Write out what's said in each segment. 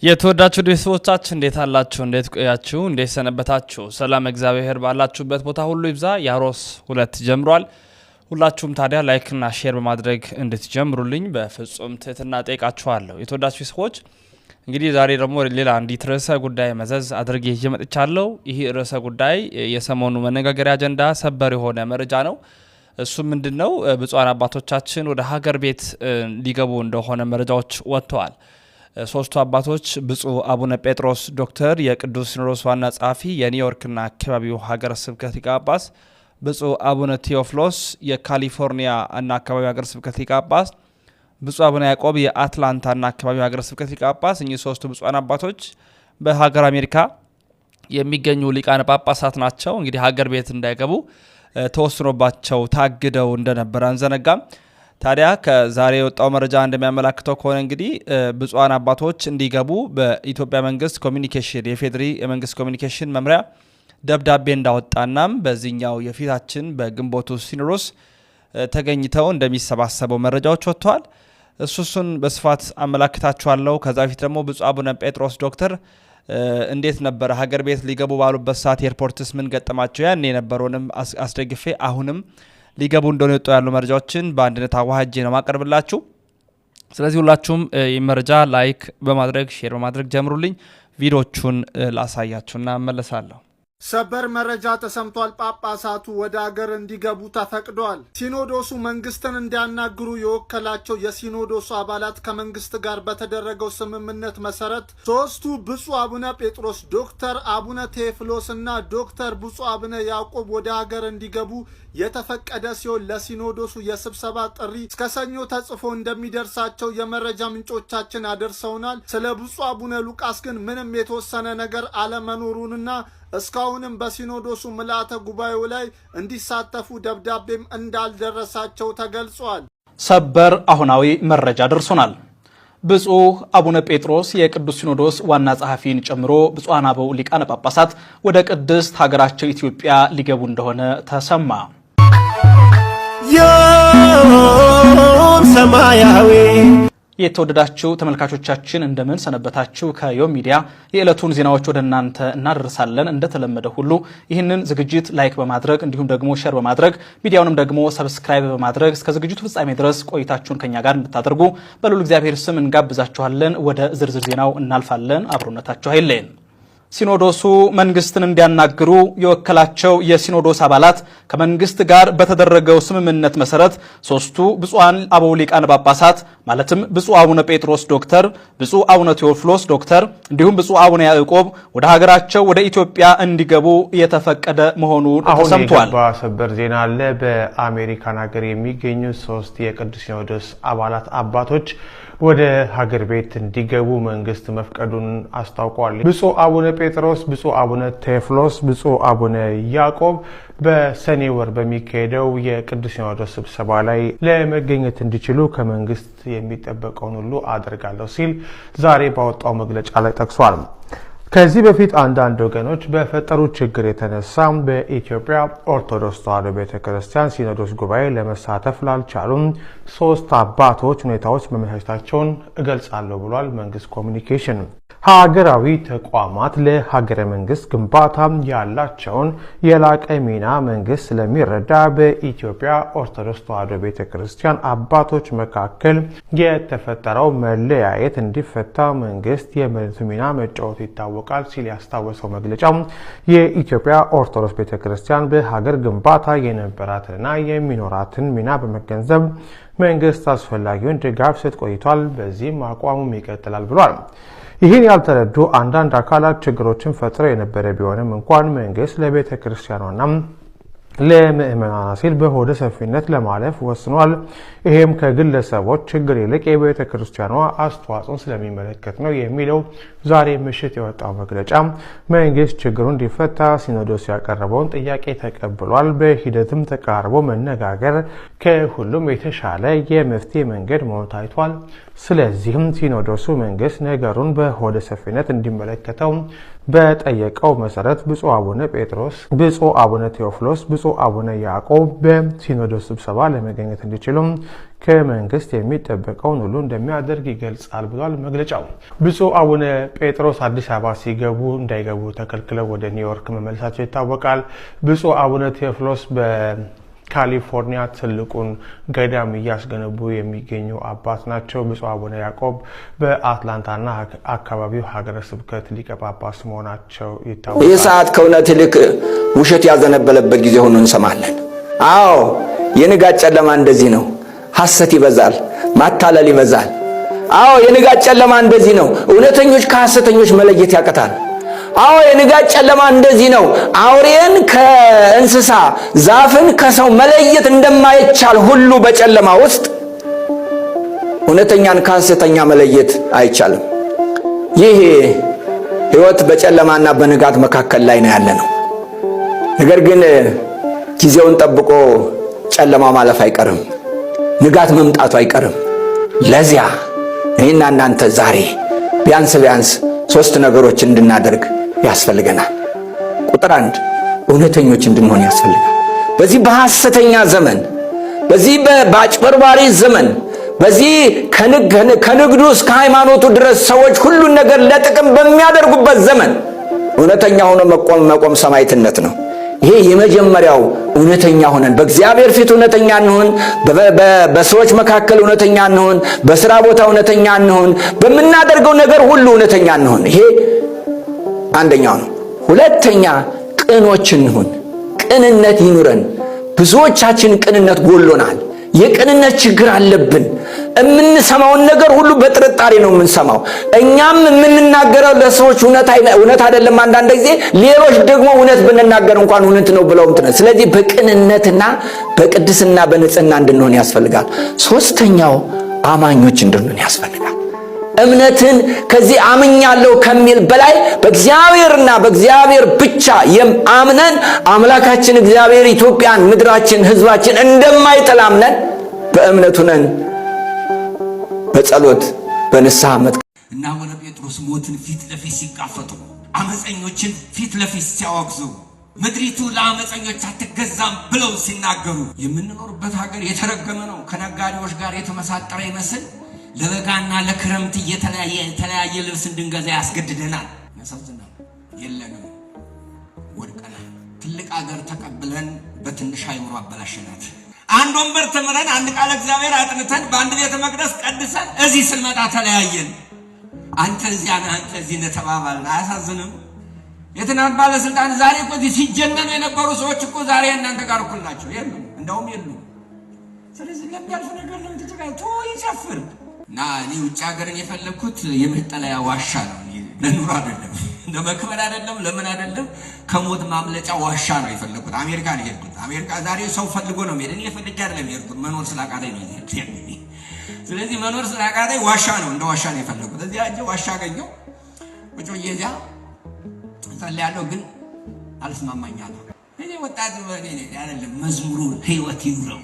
የተወዳችሁ ቤተሰቦቻችን እንዴት አላችሁ? እንዴት ቆያችሁ? እንዴት ሰነበታችሁ? ሰላም እግዚአብሔር ባላችሁበት ቦታ ሁሉ ይብዛ። ያሮስ 2 ጀምሯል። ሁላችሁም ታዲያ ላይክ እና ሼር በማድረግ እንድትጀምሩልኝ በፍጹም ትህትና ጠይቃችኋለሁ። የተወዳችሁ ቤተሰቦች እንግዲህ ዛሬ ደግሞ ሌላ አንዲት ርዕሰ ጉዳይ መዘዝ አድርጌ ይዤ መጥቻለሁ። ይህ ርዕሰ ጉዳይ የሰሞኑ መነጋገሪያ አጀንዳ ሰበር የሆነ መረጃ ነው። እሱ ምንድነው? ብፁዓን አባቶቻችን ወደ ሀገር ቤት ሊገቡ እንደሆነ መረጃዎች ወጥተዋል። ሶስቱ አባቶች ብፁዕ አቡነ ጴጥሮስ ዶክተር የቅዱስ ሲኖዶስ ዋና ጸሐፊ የኒውዮርክና አካባቢው ሀገረ ስብከት ሊቀ ጳጳስ፣ ብፁዕ አቡነ ቴዎፍሎስ የካሊፎርኒያ እና አካባቢው ሀገረ ስብከት ሊቀ ጳጳስ፣ ብፁዕ አቡነ ያዕቆብ የአትላንታና አካባቢው ሀገረ ስብከት ሊቀ ጳጳስ። እኚህ ሶስቱ ብፁዓን አባቶች በሀገር አሜሪካ የሚገኙ ሊቃነ ጳጳሳት ናቸው። እንግዲህ ሀገር ቤት እንዳይገቡ ተወስኖባቸው ታግደው እንደነበር አንዘነጋም። ታዲያ ከዛሬ የወጣው መረጃ እንደሚያመላክተው ከሆነ እንግዲህ ብፁዓን አባቶች እንዲገቡ በኢትዮጵያ መንግስት ኮሚኒኬሽን የፌዴሪ የመንግስት ኮሚኒኬሽን መምሪያ ደብዳቤ እንዳወጣናም በዚህኛው የፊታችን በግንቦቱ ሲኖዶስ ተገኝተው እንደሚሰባሰበው መረጃዎች ወጥተዋል። እሱን በስፋት አመላክታችኋለሁ። ከዛ በፊት ደግሞ ብፁዕ አቡነ ጴጥሮስ ዶክተር እንዴት ነበር ሀገር ቤት ሊገቡ ባሉበት ሰዓት ኤርፖርትስ ምን ገጠማቸው? ያን የነበረውንም አስደግፌ አሁንም ሊገቡ እንደሆነ የወጡ ያሉ መረጃዎችን በአንድነት አዋሃጄ ነው ማቀርብላችሁ። ስለዚህ ሁላችሁም መረጃ ላይክ በማድረግ ሼር በማድረግ ጀምሩልኝ። ቪዲዮቹን ላሳያችሁና እመለሳለሁ። ሰበር መረጃ ተሰምቷል። ጳጳሳቱ ወደ አገር እንዲገቡ ተፈቅዷል። ሲኖዶሱ መንግስትን እንዲያናግሩ የወከላቸው የሲኖዶሱ አባላት ከመንግስት ጋር በተደረገው ስምምነት መሰረት ሶስቱ ብፁዕ አቡነ ጴጥሮስ ዶክተር አቡነ ቴዎፍሎስ እና ዶክተር ብፁዕ አቡነ ያዕቆብ ወደ ሀገር እንዲገቡ የተፈቀደ ሲሆን ለሲኖዶሱ የስብሰባ ጥሪ እስከ ሰኞ ተጽፎ እንደሚደርሳቸው የመረጃ ምንጮቻችን አደርሰውናል። ስለ ብፁዕ አቡነ ሉቃስ ግን ምንም የተወሰነ ነገር አለመኖሩንና እስካሁንም በሲኖዶሱ ምልአተ ጉባኤው ላይ እንዲሳተፉ ደብዳቤም እንዳልደረሳቸው ተገልጿል። ሰበር አሁናዊ መረጃ ደርሶናል። ብፁዕ አቡነ ጴጥሮስ የቅዱስ ሲኖዶስ ዋና ጸሐፊን ጨምሮ ብፁዓን አበው ሊቃነ ጳጳሳት ወደ ቅድስት ሀገራቸው ኢትዮጵያ ሊገቡ እንደሆነ ተሰማ። ሰማያዊ የተወደዳችሁ ተመልካቾቻችን እንደምን ሰነበታችሁ? ከዮም ሚዲያ የዕለቱን ዜናዎች ወደ እናንተ እናደርሳለን። እንደተለመደ ሁሉ ይህንን ዝግጅት ላይክ በማድረግ እንዲሁም ደግሞ ሼር በማድረግ ሚዲያውንም ደግሞ ሰብስክራይብ በማድረግ እስከ ዝግጅቱ ፍጻሜ ድረስ ቆይታችሁን ከኛ ጋር እንድታደርጉ በልዑል እግዚአብሔር ስም እንጋብዛችኋለን። ወደ ዝርዝር ዜናው እናልፋለን። አብሮነታችሁ አይለየን። ሲኖዶሱ መንግስትን እንዲያናግሩ የወከላቸው የሲኖዶስ አባላት ከመንግስት ጋር በተደረገው ስምምነት መሰረት ሶስቱ ብፁዓን አበው ሊቃነ ጳጳሳት ማለትም ብፁዕ አቡነ ጴጥሮስ ዶክተር፣ ብፁዕ አቡነ ቴዎፍሎስ ዶክተር እንዲሁም ብፁዕ አቡነ ያዕቆብ ወደ ሀገራቸው ወደ ኢትዮጵያ እንዲገቡ የተፈቀደ መሆኑ ተሰምቷል። አሁን ሰበር ዜና አለ። በአሜሪካን ሀገር የሚገኙ ሶስት የቅዱስ ሲኖዶስ አባላት አባቶች ወደ ሀገር ቤት እንዲገቡ መንግስት መፍቀዱን አስታውቋል። ብፁዕ አቡነ ጴጥሮስ፣ ብፁዕ አቡነ ቴዎፍሎስ፣ ብፁዕ አቡነ ያዕቆብ በሰኔ ወር በሚካሄደው የቅዱስ ሲኖዶስ ስብሰባ ላይ ለመገኘት እንዲችሉ ከመንግስት የሚጠበቀውን ሁሉ አደርጋለሁ ሲል ዛሬ ባወጣው መግለጫ ላይ ጠቅሷል። ከዚህ በፊት አንዳንድ ወገኖች በፈጠሩት ችግር የተነሳ በኢትዮጵያ ኦርቶዶክስ ተዋሕዶ ቤተክርስቲያን ሲኖዶስ ጉባኤ ለመሳተፍ ላልቻሉም ሶስት አባቶች ሁኔታዎች መመቻቸታቸውን እገልጻለሁ ብሏል መንግስት ኮሚኒኬሽን። ሀገራዊ ተቋማት ለሀገረ መንግስት ግንባታ ያላቸውን የላቀ ሚና መንግስት ስለሚረዳ በኢትዮጵያ ኦርቶዶክስ ተዋሕዶ ቤተክርስቲያን አባቶች መካከል የተፈጠረው መለያየት እንዲፈታ መንግስት የመሪነቱ ሚና መጫወቱ ይታወቃል ሲል ያስታወሰው መግለጫው የኢትዮጵያ ኦርቶዶክስ ቤተክርስቲያን በሀገር ግንባታ የነበራትንና የሚኖራትን ሚና በመገንዘብ መንግስት አስፈላጊውን ድጋፍ ሰጥ ቆይቷል። በዚህም አቋሙም ይቀጥላል ብሏል። ይህን ያልተረዱ አንዳንድ አካላት ችግሮችን ፈጥረው የነበረ ቢሆንም እንኳን መንግስት ለቤተ ክርስቲያኗና ለምእመናን ሲል በሆደ ሰፊነት ለማለፍ ወስኗል። ይሄም ከግለሰቦች ችግር ይልቅ የቤተ ክርስቲያኗ አስተዋጽኦን ስለሚመለከት ነው የሚለው ዛሬ ምሽት የወጣው መግለጫ መንግስት ችግሩን እንዲፈታ ሲኖዶስ ያቀረበውን ጥያቄ ተቀብሏል። በሂደትም ተቃርቦ መነጋገር ከሁሉም የተሻለ የመፍትሄ መንገድ መሆኑ ታይቷል። ስለዚህም ሲኖዶሱ መንግስት ነገሩን በሆደ ሰፊነት እንዲመለከተው በጠየቀው መሰረት ብፁዕ አቡነ ጴጥሮስ፣ ብፁዕ አቡነ ቴዎፍሎስ፣ ብፁዕ አቡነ ያዕቆብ በሲኖዶስ ስብሰባ ለመገኘት እንዲችሉ ከመንግስት የሚጠበቀውን ሁሉ እንደሚያደርግ ይገልጻል ብሏል መግለጫው። ብፁዕ አቡነ ጴጥሮስ አዲስ አበባ ሲገቡ እንዳይገቡ ተከልክለው ወደ ኒውዮርክ መመለሳቸው ይታወቃል። ብፁዕ አቡነ ቴዎፍሎስ ካሊፎርኒያ ትልቁን ገዳም እያስገነቡ የሚገኙ አባት ናቸው። ብፁዕ አቡነ ያዕቆብ በአትላንታና አካባቢው ሀገረ ስብከት ሊቀ ጳጳስ መሆናቸው ይታወቃል። ይህ ሰዓት ከእውነት ይልቅ ውሸት ያዘነበለበት ጊዜ ሆኖ እንሰማለን። አዎ የንጋት ጨለማ እንደዚህ ነው። ሐሰት ይበዛል፣ ማታለል ይበዛል። አዎ የንጋት ጨለማ እንደዚህ ነው። እውነተኞች ከሐሰተኞች መለየት ያቀታል። አዎ የንጋት ጨለማ እንደዚህ ነው። አውሬን ከእንስሳ ዛፍን ከሰው መለየት እንደማይቻል ሁሉ በጨለማ ውስጥ እውነተኛን ከሐሰተኛ መለየት አይቻልም። ይህ ሕይወት በጨለማና በንጋት መካከል ላይ ነው ያለነው። ነገር ግን ጊዜውን ጠብቆ ጨለማ ማለፍ አይቀርም፣ ንጋት መምጣቱ አይቀርም። ለዚያ እኔና እናንተ ዛሬ ቢያንስ 3 ነገሮች እንድናደርግ ያስፈልገናል። ቁጥር 1 እውነተኞች እንድንሆን ያስፈልጋል። በዚህ በሐሰተኛ ዘመን፣ በዚህ በአጭበርባሪ ዘመን፣ በዚህ ከንግዱ እስከ ሃይማኖቱ ድረስ ሰዎች ሁሉን ነገር ለጥቅም በሚያደርጉበት ዘመን እውነተኛ ሆኖ መቆም ሰማዕትነት ነው። ይሄ የመጀመሪያው እውነተኛ ሆነን በእግዚአብሔር ፊት እውነተኛ እንሆን፣ በሰዎች መካከል እውነተኛ እንሆን፣ በስራ ቦታ እውነተኛ እንሆን፣ በምናደርገው ነገር ሁሉ እውነተኛ እንሆን። ይሄ አንደኛው ነው። ሁለተኛ ቅኖች እንሁን፣ ቅንነት ይኑረን። ብዙዎቻችን ቅንነት ጎሎናል። የቅንነት ችግር አለብን። የምንሰማውን ነገር ሁሉ በጥርጣሬ ነው የምንሰማው። እኛም የምንናገረው ለሰዎች እውነት አይደለም። አንዳንድ ጊዜ ሌሎች ደግሞ እውነት ብንናገር እንኳን እውነት ነው ብለው እንትን። ስለዚህ በቅንነትና በቅድስና በንጽህና እንድንሆን ያስፈልጋል። ሶስተኛው አማኞች እንድንሆን ያስፈልጋል። እምነትን ከዚህ አምኛለሁ ከሚል በላይ በእግዚአብሔርና በእግዚአብሔር ብቻ አምነን አምላካችን እግዚአብሔር ኢትዮጵያን፣ ምድራችን፣ ህዝባችን እንደማይጠላ አምነን በእምነቱ ነን በጸሎት በንስሐ እና አቡነ ጴጥሮስ ሞትን ፊት ለፊት ሲጋፈጡ፣ አመፀኞችን ፊት ለፊት ሲያወግዙ፣ ምድሪቱ ለአመፀኞች አትገዛም ብለው ሲናገሩ፣ የምንኖርበት ሀገር የተረገመ ነው፣ ከነጋዴዎች ጋር የተመሳጠረ ይመስል ለበጋና ለክረምት የተለያየ ልብስ እንድንገዛ ያስገድደናል። ያሳዝናል። የለንም፣ ወድቀናል። ትልቅ ሀገር ተቀብለን በትንሽ አይምሮ አበላሸናት። አንድ ወንበር ተምረን አንድ ቃል እግዚአብሔር አጥንተን በአንድ ቤተ መቅደስ ቀድሰን እዚህ ስንመጣ ተለያየን። አንተ እዚያ ነህ፣ አንተ እዚህ ነህ ተባባልን። አያሳዝንም? የትናንት ባለስልጣን ዛሬ እኮ እዚህ ሲጀነኑ የነበሩ ሰዎች እኮ ዛሬ እናንተ ጋር እኩል ናቸው። የሉም፣ እንደውም የሉም። ስለዚህ ለሚያልፍ ነገር ነው ተጨቃይቶ ይጨፍር እና እኔ ውጭ ሀገርን የፈለኩት የመጠለያ ዋሻ ነው፣ ለኑሮ አይደለም፣ ለመክበድ አይደለም፣ ለምን አይደለም፣ ከሞት ማምለጫ ዋሻ ነው የፈለኩት። አሜሪካ ነው የሄድኩት። አሜሪካ ዛሬ ሰው ፈልጎ ነው የሚሄድ፣ እኔ ፈልጌ አይደለም የሄድኩት፣ መኖር ስላቃተኝ ነው የሄድኩት። ስለዚህ መኖር ስላቃተኝ ዋሻ ነው፣ እንደ ዋሻ ነው የፈለኩት። እዚያ እጄ ዋሻ አገኘሁ። ቁጭ ብዬ እዚያ ጸልያለሁ፣ ግን አልስማማኛለሁ። እኔ ወጣት አይደለም፣ መዝሙሩ ህይወት ይኑረው።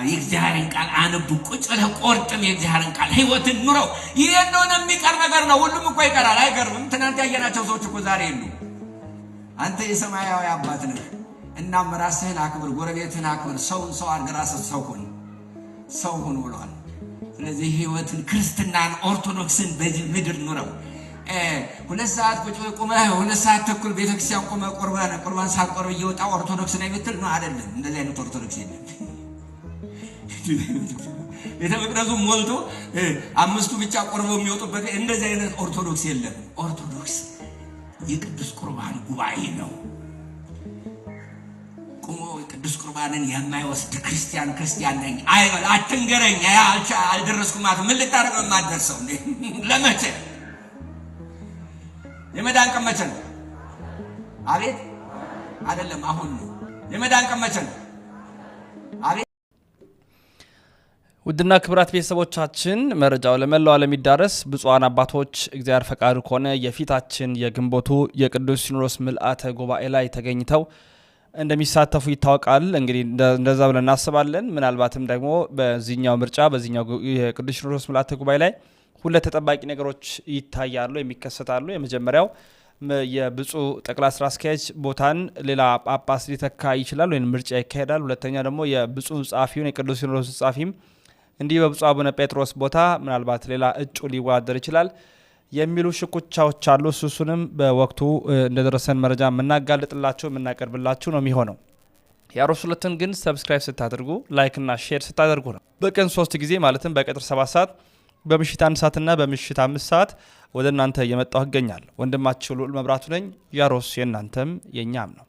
የእግዚአብሔርን ቃል አንቡ፣ ቁጭ ብለህ ቆርጥም የእግዚአብሔርን ቃል ህይወትን ኑረው። ይሄ እንደሆነ የሚቀር ነገር ነው። ሁሉም እኮ ይቀራል፣ አይቀርም። ትናንት ያየናቸው ሰዎች እኮ ዛሬ የሉ። አንተ የሰማያዊ አባት ነህ፣ እናም ራስህን አክብር፣ ጎረቤትህን አክብር፣ ሰውን ሰው አድርገህ ራስህ ሰው ሁን ብሏል። ስለዚህ ህይወትን፣ ክርስትናን፣ ኦርቶዶክስን በዚህ ምድር ኑረው። 2 ሰዓት ቁጭ ብለህ ቁመህ 2 ሰዓት ተኩል ቤተክርስቲያን ቁመህ ቁርባን ሳትቆርብ እየወጣ ኦርቶዶክስ ነው የምትል ነው? አይደለም። እንደዚህ አይነት ኦርቶዶክስ የለም። ቤተ መቅደሱ ሞልቶ 5ቱ ብቻ ቆርበው የሚወጡበት እንደዚህ አይነት ኦርቶዶክስ የለም። ኦርቶዶክስ የቅዱስ ቁርባን ጉባኤ ነው። ቁሞ ቅዱስ ቁርባንን የማይወስድ ክርስቲያን ነኝ አይበል። አትንገረኝ፣ አልደረስኩም ማለት ምን ልታረግ ነው የማትደርሰው? ለመቼ የመዳን ቀን መቼ ነው? አቤት አይደለም፣ አሁን ነው የመዳን ቀን መቼ ነው? አቤት። ውድና ክብራት ቤተሰቦቻችን መረጃው ለመላው ዓለም ይዳረስ። ብፁዓን አባቶች እግዚአብሔር ፈቃዱ ከሆነ የፊታችን የግንቦቱ የቅዱስ ሲኖዶስ ምልአተ ጉባኤ ላይ ተገኝተው እንደሚሳተፉ ይታወቃል። እንግዲህ እንደዛ ብለን እናስባለን። ምናልባትም ደግሞ በዚህኛው ምርጫ በዚህኛው የቅዱስ ሲኖዶስ ምልዓተ ጉባኤ ላይ ሁለት ተጠባቂ ነገሮች ይታያሉ፣ የሚከሰታሉ። የመጀመሪያው የብፁዕ ጠቅላይ ስራ አስኪያጅ ቦታን ሌላ ጳጳስ ሊተካ ይችላል ወይም ምርጫ ይካሄዳል። ሁለተኛ ደግሞ የብፁዕ ጻፊውን የቅዱስ ሲኖዶስ ጻፊም እንዲህ በብፁዕ አቡነ ጴጥሮስ ቦታ ምናልባት ሌላ እጩ ሊወዳደር ይችላል የሚሉ ሽኩቻዎች አሉ። እሱንም በወቅቱ እንደደረሰን መረጃ የምናጋልጥላችሁ የምናቀርብላችሁ ነው የሚሆነው። ያሮስ ሁለትን ግን ሰብስክራይብ ስታደርጉ ላይክ እና ሼር ስታደርጉ ነው በቀን 3 ጊዜ ማለትም በቀጥር 7 ሰዓት በምሽት 1 ሰዓትና በምሽት 5 ሰዓት ወደ እናንተ እየመጣሁ እገኛለሁ። ወንድማችሁ ልዑል መብራቱ ነኝ። ያሮስ የእናንተም የኛም ነው።